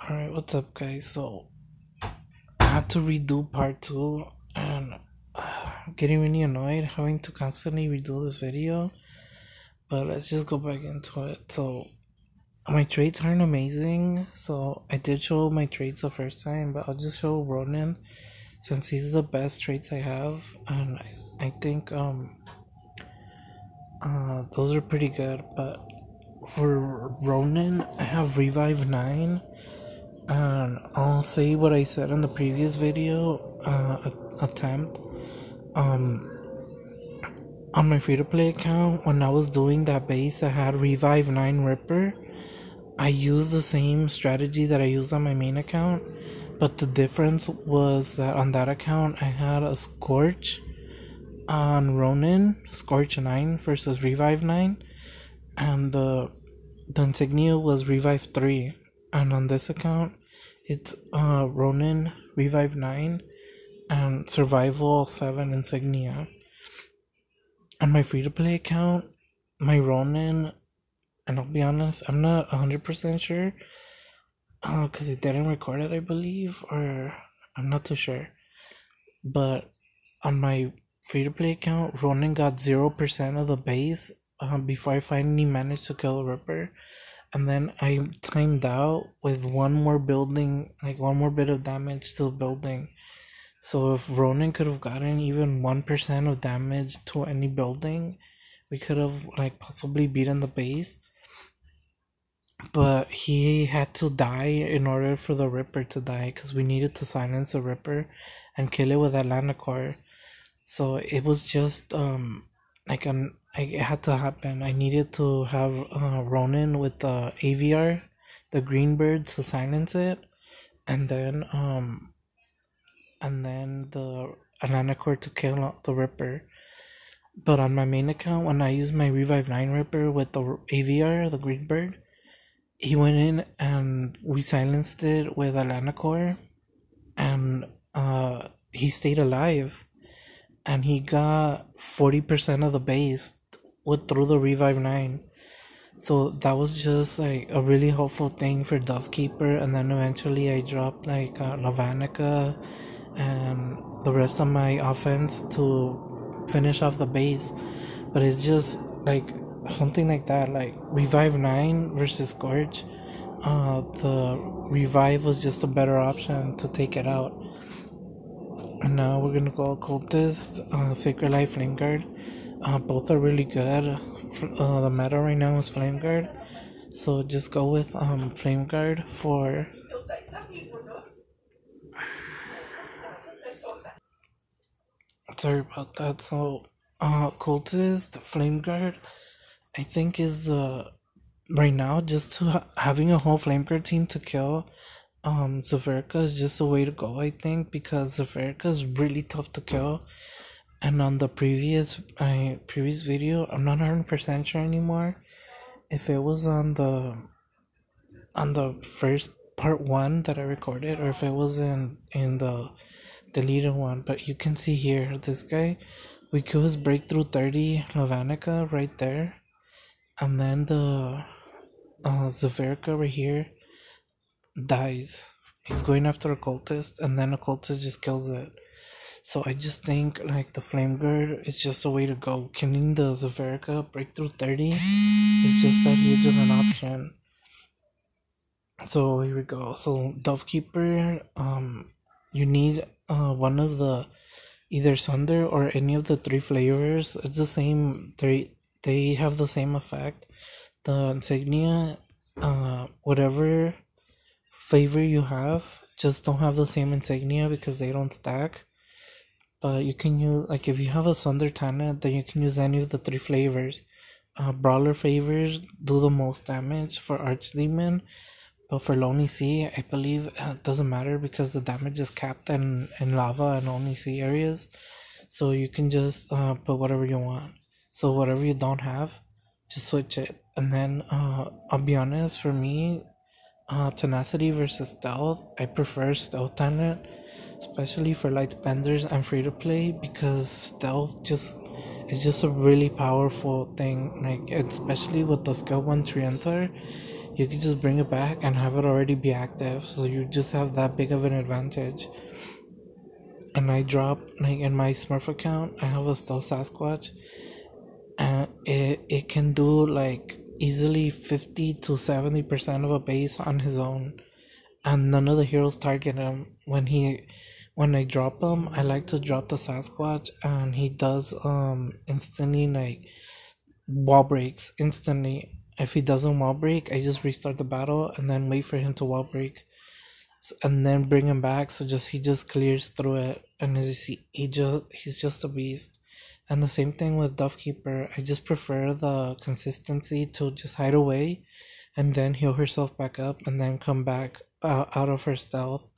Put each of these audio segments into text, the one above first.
Alright, what's up, guys? So, I had to redo part 2, and I'm getting really annoyed having to constantly redo this video. But let's just go back into it. So, my traits aren't amazing, so I did show my traits the first time, but I'll just show Ronan since he's the best traits I have, and I think those are pretty good. But for Ronan, I have Revive 9. And I'll say what I said in the previous video attempt. On my free-to-play account, when I was doing that base, I had Revive 9 Ripper. I used the same strategy that I used on my main account, but the difference was that on that account I had a Scorch on Ronin, Scorch 9 versus Revive 9, and the insignia was Revive 3. And on this account, it's Ronin, Revive 9, and Survival 7 insignia. On my free-to-play account, my Ronin, and I'll be honest, I'm not 100% sure, because it didn't record it, I believe, or I'm not too sure. But on my free-to-play account, Ronin got 0% of the base before I finally managed to kill the Ripper. And then I timed out with one more building, like one more bit of damage to the building. So if Ronin could have gotten even 1% of damage to any building, we could have like possibly beaten the base. But he had to die in order for the Ripper to die, because we needed to silence the Ripper and kill it with Atlanta core. So it was just it had to happen. I needed to have Ronin with the AVR, the green bird, to silence it, and then the Atlanta core to kill the Ripper. But on my main account, when I used my Revive 9 Ripper with the AVR, the green bird, he went in and we silenced it with Atlanta core, and he stayed alive. And he got 40% of the base through the Revive 9. So that was just like a really helpful thing for Dovekeeper. And then eventually I dropped like Lavanica and the rest of my offense to finish off the base. But it's just like something like that, like Revive 9 versus Scorch. The Revive was just a better option to take it out. And now we're gonna go Occultist, Sacred Light, Flame Guard. Both are really good. The meta right now is Flame Guard, so just go with Flame Guard for. Sorry about that. So, Occultist, Flame Guard, I think is the right now just to having a whole Flame Guard team to kill. Zafirka is just the way to go, I think, because Zafirka is really tough to kill. And on the previous video, I'm not 100% sure anymore if it was on the first part 1 that I recorded, or if it was in the deleted one. But you can see here, this guy, we kill his breakthrough 30 Lavanica right there, and then the Zafirka right here dies. He's going after Occultist, and then Occultist just kills it. So I just think like the Flame Guard is just a way to go. Killing the Zafirka breakthrough 30 is just that huge of an option. So here we go. So Dovekeeper, you need one of the either Sunder or any of the 3 flavors. It's the same. They have the same effect. The insignia, whatever flavor you have, just don't have the same insignia because they don't stack. But you can use, like, if you have a Sunder Tana, then you can use any of the 3 flavors. Brawler flavors do the most damage for Archdemon, but for Lonely Sea, I believe it doesn't matter because the damage is capped in lava and Lonely Sea areas. So you can just put whatever you want. So whatever you don't have, just switch it. And then I'll be honest, for me, Tenacity versus Stealth, I prefer Stealth Tana, especially for light spenders and free to play, because Stealth just it's just a really powerful thing. Like, especially with the skill 1 Trienter, you can just bring it back and have it already be active, so you just have that big of an advantage. And I drop, like, in my Smurf account, I have a Stealth Sasquatch, and it can do like easily 50 to 70% of a base on his own, and none of the heroes target him. When I drop him, I like to drop the Sasquatch, and he does instantly, like, wall breaks instantly. If he doesn't wall break, I just restart the battle and then wait for him to wall break, and then bring him back. So just he just clears through it, and he's just a beast. And the same thing with Duffkeeper. I just prefer the consistency to just hide away, and then heal herself back up, and then come back out of her stealth.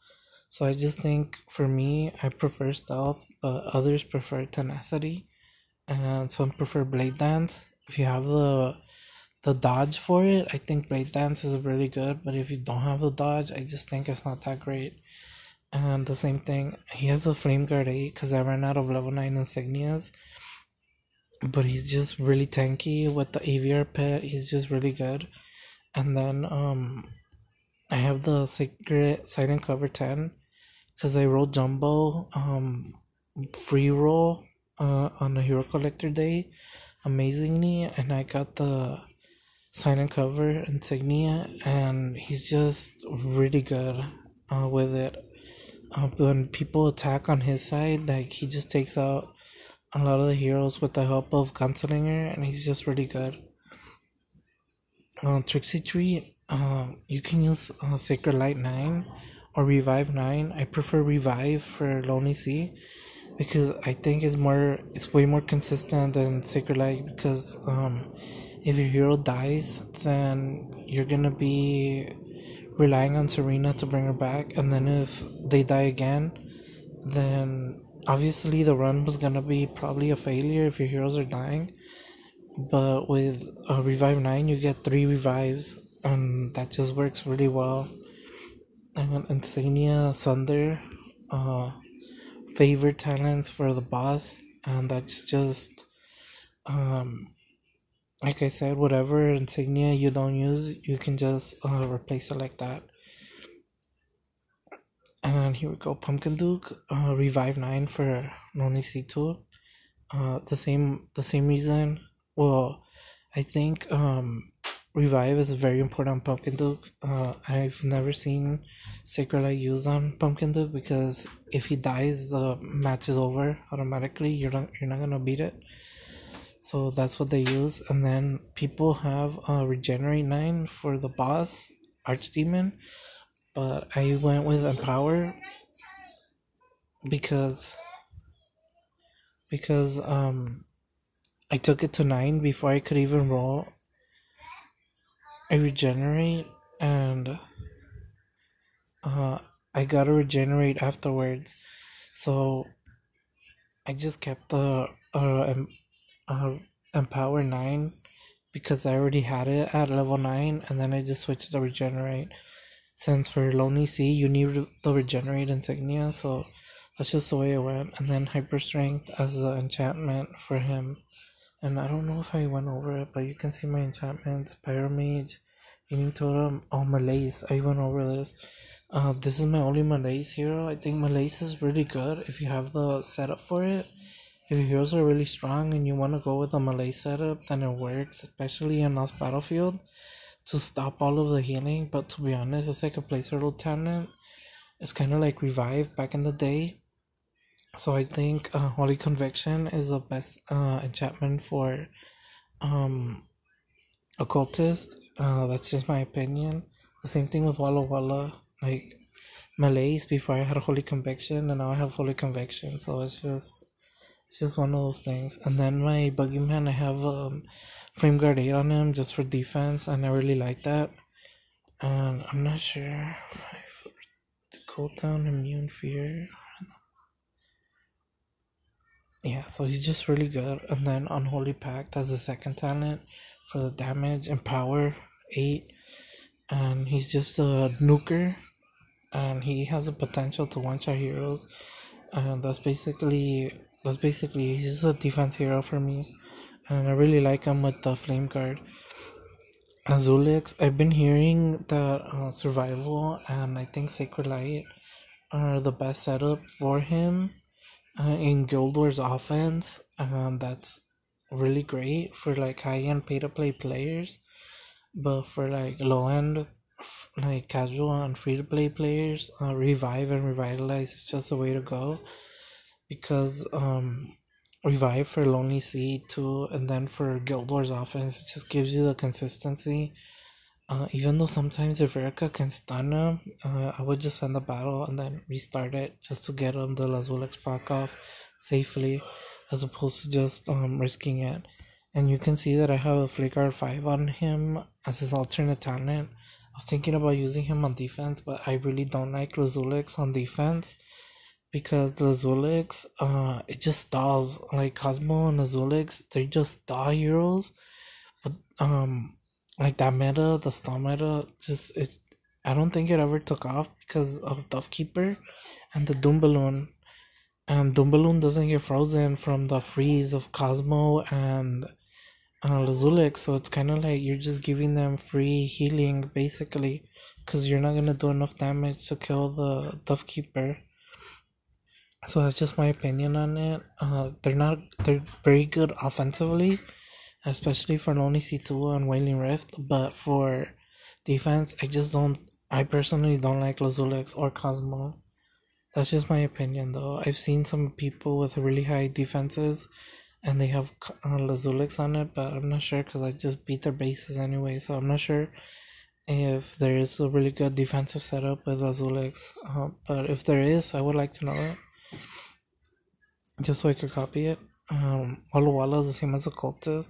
So I just think, for me, I prefer stealth, but others prefer tenacity, and some prefer blade dance. If you have the dodge for it, I think blade dance is really good. But if you don't have the dodge, I just think it's not that great. And the same thing, he has a flame guard 8 because I ran out of level 9 insignias. But he's just really tanky with the AVR pet. He's just really good. And then I have the secret silent cover 10 because I rolled jumbo free roll on the hero collector day amazingly, and I got the silent cover insignia, and he's just really good with it. When people attack on his side, like, he just takes out a lot of the heroes with the help of Gunslinger, and he's just really good. Trixie Tree, you can use Sacred Light 9 or Revive 9. I prefer Revive for Lonely Sea because I think it's way more consistent than Sacred Light, because if your hero dies, then you're gonna be relying on Serena to bring her back, and then if they die again, then obviously the run was gonna be probably a failure if your heroes are dying. But with Revive 9, you get 3 revives, and that just works really well. And Insignia Thunder, favorite talents for the boss, and that's just, like I said, whatever insignia you don't use, you can just replace it like that. And here we go, Pumpkin Duke, Revive 9 for Noni C2. The same reason. Well, I think Revive is very important on Pumpkin Duke. I've never seen Sacred Light used on Pumpkin Duke because if he dies, the match is over automatically. You're not gonna beat it. So that's what they use. And then people have Regenerate 9 for the boss Archdemon, but I went with Empower because I took it to 9 before I could even roll. I regenerate, and I gotta regenerate afterwards. So I just kept the Empower 9 because I already had it at level 9, and then I just switched to regenerate. Since for Lonely Sea you need the regenerate insignia, so that's just the way it went. And then Hyper Strength as the enchantment for him. And I don't know if I went over it, but you can see my enchantments: Pyromage, Healing Totem, Malaise. I went over this. This is my only Malaise hero. I think Malaise is really good if you have the setup for it. If your heroes are really strong and you want to go with a Malaise setup, then it works, especially in Lost Battlefield, to stop all of the healing. But to be honest, it's like a placeholder talent. It's kind of like Revive back in the day. So I think Holy Conviction is the best enchantment for Occultist. That's just my opinion. The same thing with Walla Walla. Like, Malaise before I had Holy Conviction, and now I have Holy Conviction. So it's just one of those things. And then my Boogeyman, I have Frame Guard 8 on him just for defense, and I really like that. And I'm not sure if I cooldown Immune Fear. Yeah, so he's just really good. And then Unholy Pact has a second talent for the damage and power 8. And he's just a nuker, and he has a potential to one-shot heroes. And that's basically That's basically, he's just a defense hero for me, and I really like him with the flame card. Azulix, I've been hearing that Survival and I think Sacred Light are the best setup for him in Guild Wars offense. That's really great for like high-end pay-to-play players, but for like low-end, like casual and free-to-play players, Revive and Revitalize is just the way to go, because Revive for Lonely Sea too, and then for Guild Wars offense, it just gives you the consistency. Even though sometimes if Erica can stun him, I would just end the battle and then restart it just to get him the Lazulix proc off safely, as opposed to just risking it. And you can see that I have a Flickr 5 on him as his alternate talent. I was thinking about using him on defense, but I really don't like Lazulix on defense, because Lazulix, it just stalls. Like Cosmo and Lazulix, they're just stall heroes. But like that meta, the stall meta, just it. I don't think it ever took off because of Dove Keeper and the Doom Balloon. And Doom Balloon doesn't get frozen from the freeze of Cosmo and Lazulix, so it's kind of like you're just giving them free healing basically, because you're not gonna do enough damage to kill the Dove Keeper. So that's just my opinion on it. They're very good offensively, especially for Lonely C2 and Wailing Rift, but for defense, I personally don't like Lazulix or Cosmo. That's just my opinion though. I've seen some people with really high defenses and they have Lazulix on it, but I'm not sure because I just beat their bases anyway, so I'm not sure if there is a really good defensive setup with Lazulix. But if there is, I would like to know it, just so I could copy it. Walla Walla is the same as a cultist.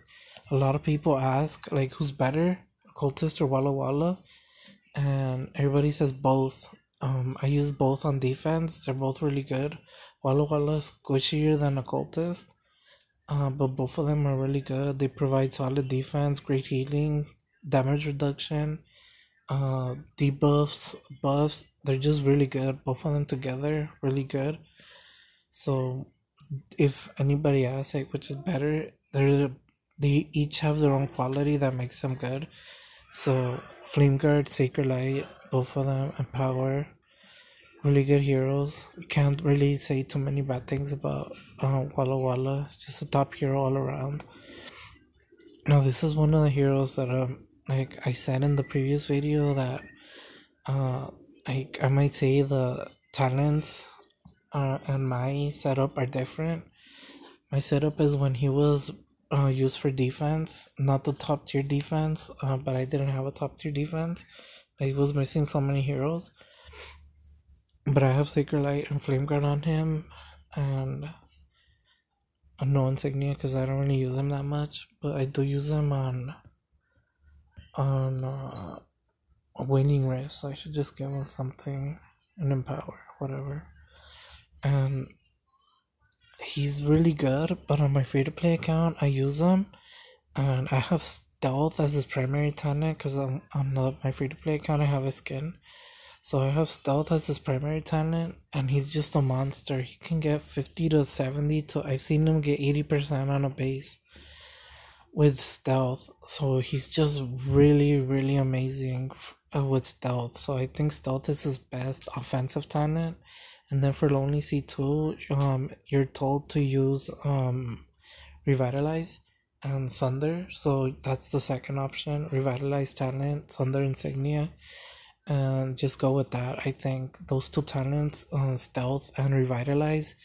A lot of people ask like who's better, a cultist or Walla Walla, and everybody says both. I use both on defense. They're both really good. Walla Walla is squishier than a cultist, but both of them are really good. They provide solid defense, great healing, damage reduction, debuffs, buffs. They're just really good. Both of them together, really good. So if anybody asks like which is better, they each have their own quality that makes them good. So Flame Guard, Sacred Light, both of them, and Power, really good heroes. We can't really say too many bad things about Walla Walla. It's just a top hero all around. Now this is one of the heroes that like I said in the previous video that I might say the talents and my setup are different. My setup is when he was used for defense, not the top tier defense, but I didn't have a top tier defense. I was missing so many heroes. But I have Sacred Light and Flame Guard on him, and no insignia because I don't really use him that much. But I do use him on Waning Rift, so I should just give him something and Empower, whatever. And he's really good, but on my free-to-play account, I use him, and I have Stealth as his primary talent because on my free-to-play account, I have his skin. So I have Stealth as his primary talent, and he's just a monster. He can get 50 to 70 to, I've seen him get 80% on a base with Stealth. So he's just really, really amazing with Stealth. So I think Stealth is his best offensive talent. And then for Lonely C2, you're told to use Revitalize and Sunder. So that's the second option. Revitalize talent, Sunder insignia. And just go with that. I think those two talents, Stealth and Revitalize,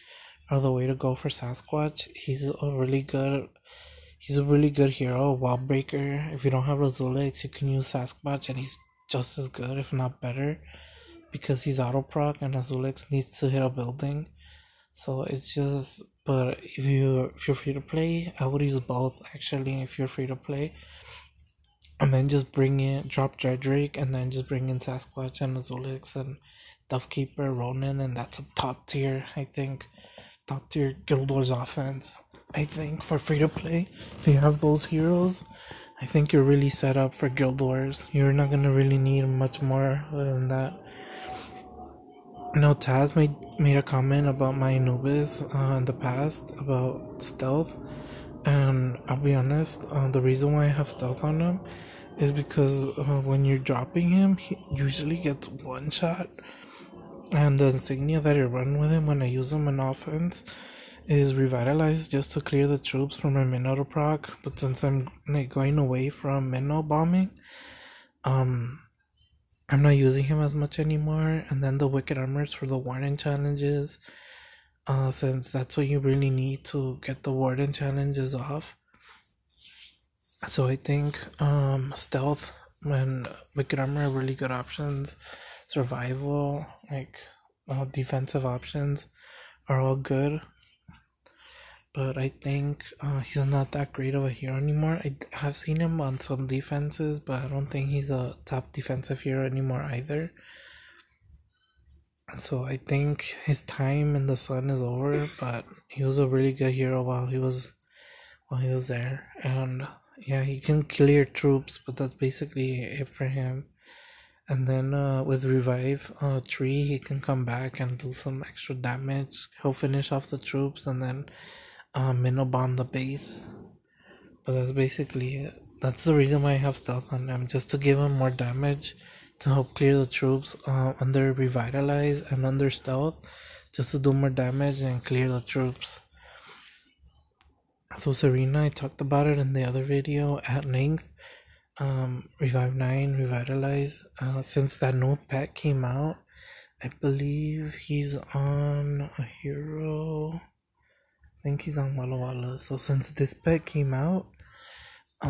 are the way to go for Sasquatch. He's a really good hero, wall breaker. If you don't have Lazulix, you can use Sasquatch and he's just as good, if not better, because he's auto proc and Azulix needs to hit a building. So it's just, but if you're free to play, I would use both actually if you're free to play. And then just drop Dredrake, and then just bring in Sasquatch and Azulix and Dove Keeper, Ronin, and that's a top tier, I think. Top tier Guild Wars offense, I think, for free to play. If you have those heroes, I think you're really set up for Guild Wars. You're not gonna really need much more other than that. Now Taz made a comment about my Anubis in the past about stealth, and I'll be honest, the reason why I have stealth on him is because when you're dropping him, he usually gets one shot, and the insignia that I run with him when I use him in offense is revitalized just to clear the troops from my minnow to proc. But since I'm like going away from minnow bombing, um I'm not using him as much anymore. And then the wicked armors for the warden challenges, since that's what you really need to get the warden challenges off. So I think stealth and wicked armor are really good options. Survival, like defensive options, are all good. But I think he's not that great of a hero anymore. I have seen him on some defenses, but I don't think he's a top defensive hero anymore either. So I think his time in the sun is over, but he was a really good hero while he was there. And yeah, he can clear troops, but that's basically it for him. And then with revive 3, he can come back and do some extra damage. He'll finish off the troops and then minnow bomb the base. But that's basically it. That's the reason why I have stealth on him, just to give him more damage to help clear the troops under revitalize and under stealth, just to do more damage and clear the troops. So Serena, I talked about it in the other video at length. Revive 9, revitalize. Since that new pet came out, I believe he's on a hero. I think he's on Walla Walla. So since this pet came out,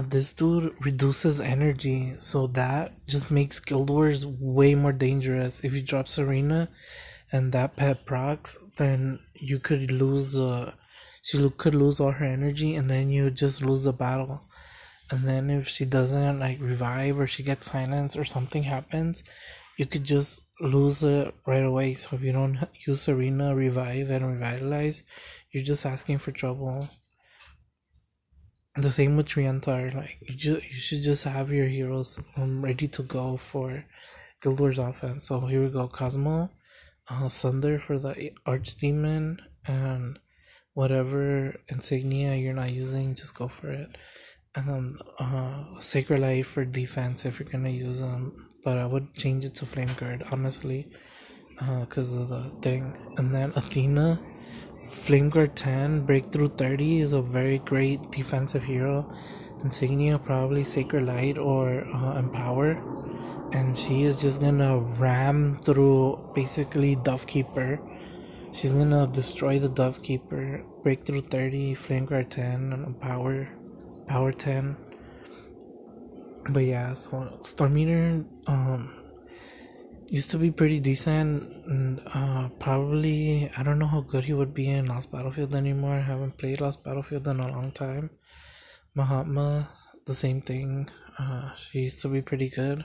this dude reduces energy, so that just makes Guild Wars way more dangerous. If you drop Serena and that pet procs, then you could lose. She could lose all her energy, and then you just lose the battle. And then if she doesn't like revive or she gets silenced or something happens, you could just lose it right away. So if you don't use Serena, revive, and revitalize, you're just asking for trouble. The same with Triantar, like you should just have your heroes ready to go for Guild Wars offense. So here we go, Cosmo, Sunder for the Archdemon, and whatever insignia you're not using, just go for it. And Sacred Light for defense if you're gonna use them, but I would change it to Flame Guard honestly, because of the thing. And then Athena, Flame Guard 10, Breakthrough 30 is a very great defensive hero. Insignia probably Sacred Light or Empower, and she is just gonna ram through basically Dovekeeper. She's gonna destroy the Dovekeeper. Breakthrough 30, Flame Guard 10, and Power 10. But yeah, so Storm Eater used to be pretty decent, and probably I don't know how good he would be in Lost Battlefield anymore. I haven't played Lost Battlefield in a long time. Mahatma, the same thing. She used to be pretty good.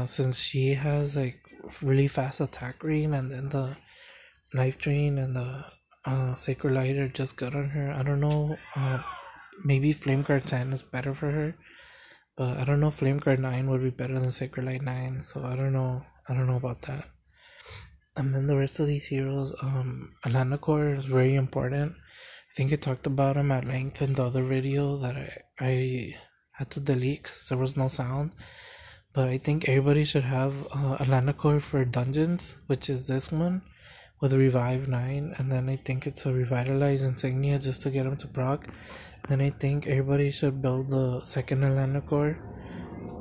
Since she has like really fast attack rate, and then the life drain and the Sacred Light are just good on her. I don't know. Maybe Flame Guard 10 is better for her, but I don't know if Flame Guard 9 would be better than Sacred Light 9, so I don't know about that. And then the rest of these heroes, Alana Core is very important. I think I talked about him at length in the other video that I had to delete because there was no sound. But I think everybody should have Alana Core for dungeons, which is this one with Revive 9. And then I think it's a Revitalize Insignia just to get him to proc. Then I think everybody should build the second Alana Core,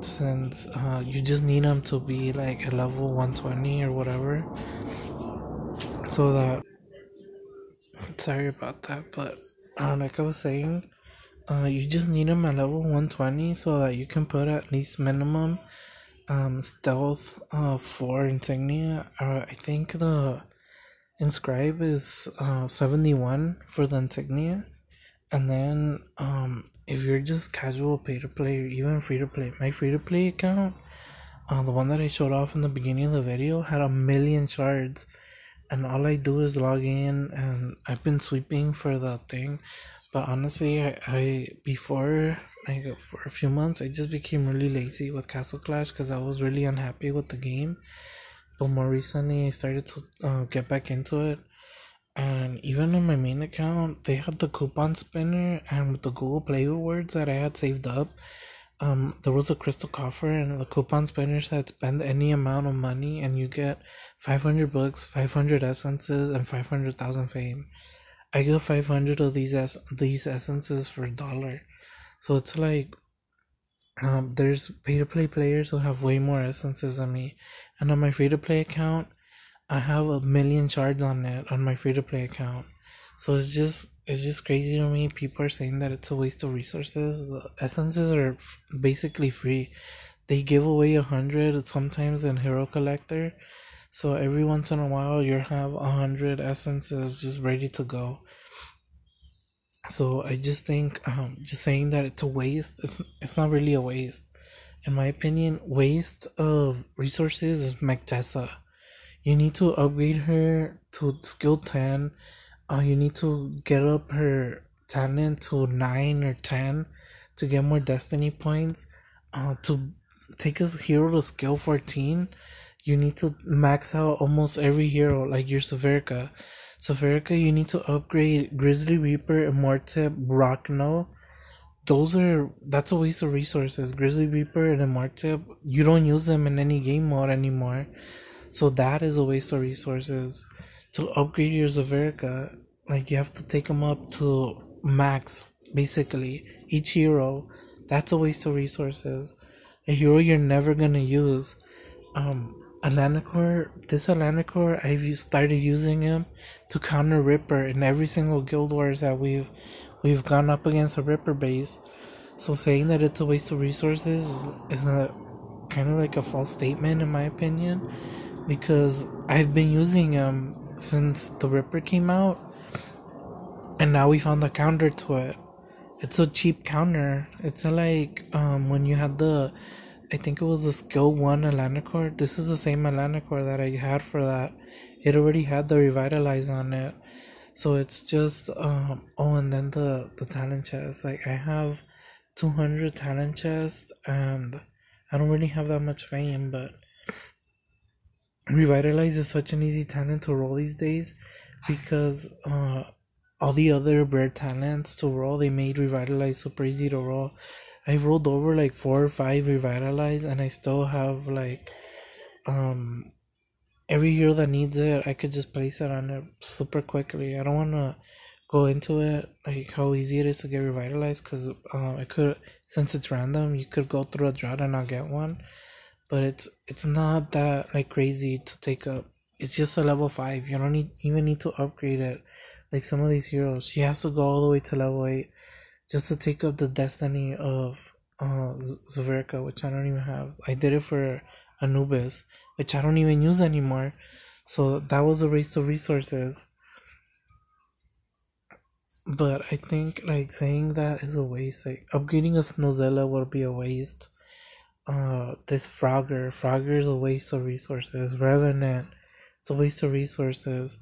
since you just need them to be like a level 120 or whatever, so that, sorry about that, but like I was saying, you just need them at level 120 so that you can put at least minimum stealth 4 insignia. I think the inscribe is 71 for the insignia. And then if you're just casual pay to play or even free to play, my free to play account, the one that I showed off in the beginning of the video, had 1,000,000 shards, and all I do is log in, and I've been sweeping for the thing. But honestly, I before, like for a few months, I just became really lazy with Castle Clash because I was really unhappy with the game. but more recently I started to get back into it. And even on my main account, they had the coupon spinner, and with the Google Play rewards that I had saved up, there was a crystal coffer, and the coupon spinner said spend any amount of money, and you get 500 books, 500 essences, and 500,000 fame. I got 500 of these essences for $1. So it's like there's pay to play players who have way more essences than me, and on my free to play account, I have 1 million shards on it on my free to play account. So it's just crazy to me. People are saying that it's a waste of resources. The essences are basically free. They give away 100 sometimes in Hero Collector. So every once in a while you have 100 essences just ready to go. So I just think just saying that it's a waste, it's not really a waste. In my opinion, waste of resources is Magtessa. You need to upgrade her to skill 10. You need to get up her talent to 9 or 10 to get more destiny points. To take a hero to skill 14, you need to max out almost every hero, like your Severica. Severica, you need to upgrade Grizzly Reaper, Immortip, Rockno. That's a waste of resources. Grizzly Reaper and Immortip, you don't use them in any game mode anymore. So that is a waste of resources. To upgrade your Zaverica, like you have to take them up to max, basically. Each hero, that's a waste of resources. A hero you're never gonna use. Atlanticor, I've started using him to counter Ripper in every single guild wars that we've gone up against a Ripper base. So saying that it's a waste of resources is a kind of like a false statement in my opinion, because I've been using him since the Ripper came out, and now we found the counter to it. It's a cheap counter. It's like when you had I think it was the skill 1 Atlanticor. This is the same Atlanticor that I had for that. It already had the revitalize on it. So it's just oh, and then the talent chest. Like I have 200 talent chests, and I don't really have that much fame, but Revitalize is such an easy talent to roll these days, because all the other rare talents to roll, they made Revitalize super easy to roll. I've rolled over like 4 or 5 Revitalize, and I still have like every hero that needs it, I could just place it on it super quickly. I don't want to go into it like how easy it is to get Revitalized, because I could, since it's random, you could go through a drought and not get one. But it's not that like crazy to take up. It's just a level 5. You don't even need to upgrade it. Like some of these heroes, she has to go all the way to level 8 just to take up the destiny of Zverka, which I don't even have. I did it for Anubis, which I don't even use anymore. So that was a waste of resources. But I think like saying that is a waste. Like upgrading a Snozella would be a waste. This Frogger is a waste of resources. Revenant, it's a waste of resources.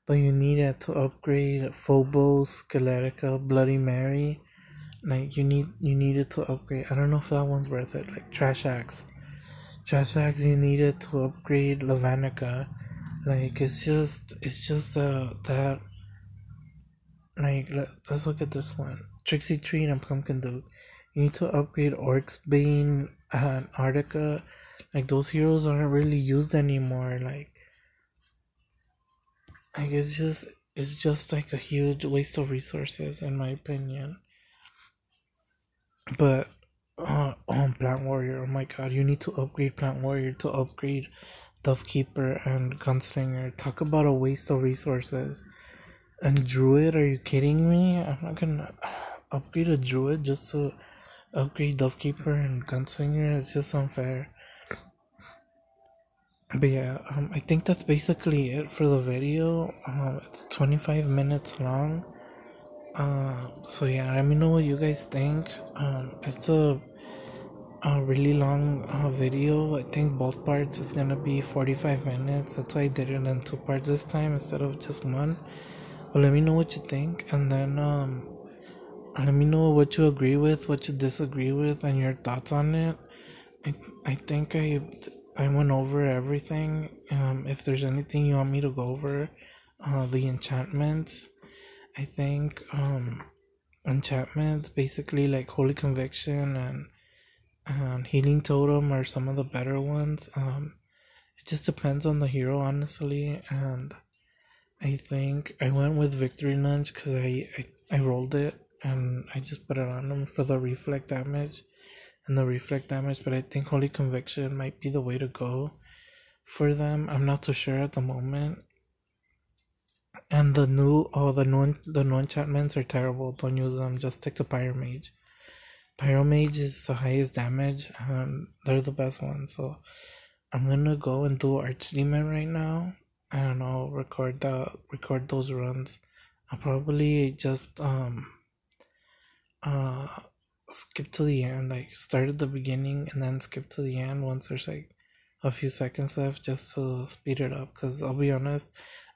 But you need it to upgrade Phobos, Skeletica, Bloody Mary. Like you need it to upgrade. I don't know if that one's worth it. Like Trash Axe, you need it to upgrade Lavanica. Like it's just that. Like let's look at this one. Trixie Tree and Pumpkin Duke. You need to upgrade Orcs Bane and Arctica. Like those heroes aren't really used anymore. Like it's just like a huge waste of resources in my opinion. But Plant Warrior, oh my god, you need to upgrade Plant Warrior to upgrade Keeper and Gunslinger. Talk about a waste of resources. And Druid, are you kidding me? I'm not gonna upgrade a Druid just to upgrade Keeper and Gunslinger. It's just unfair. But yeah, I think that's basically it for the video. It's 25 minutes long. So yeah, let me know what you guys think. It's a really long video. I think both parts is gonna be 45 minutes. That's why I did it in 2 parts this time instead of just one. But let me know what you think, and then let me know what you agree with, what you disagree with, and your thoughts on it. I think I went over everything. If there's anything you want me to go over, the enchantments, I think enchantments basically like Holy Conviction and Healing Totem are some of the better ones. It just depends on the hero, honestly, and I think I went with Victory Lunge because I rolled it and I just put it on him for the reflect damage and the reflect damage, but I think Holy Conviction might be the way to go for them. I'm not too sure at the moment. And the new enchantments are terrible. Don't use them. Just stick to Pyromage. Pyromage is the highest damage, and they're the best ones. So I'm gonna go and do Archdemon right now. I don't know. Record those runs. I'll probably just uh skip to the end, like start at the beginning and then skip to the end once there's like a few seconds left, just to speed it up. Because I'll be honest,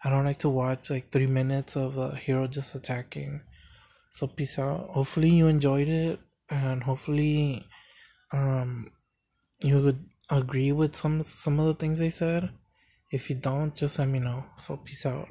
I don't like to watch like 3 minutes of a hero just attacking. So peace out. Hopefully you enjoyed it, and hopefully um you would agree with some of the things I said. If you don't, just let me know. So peace out.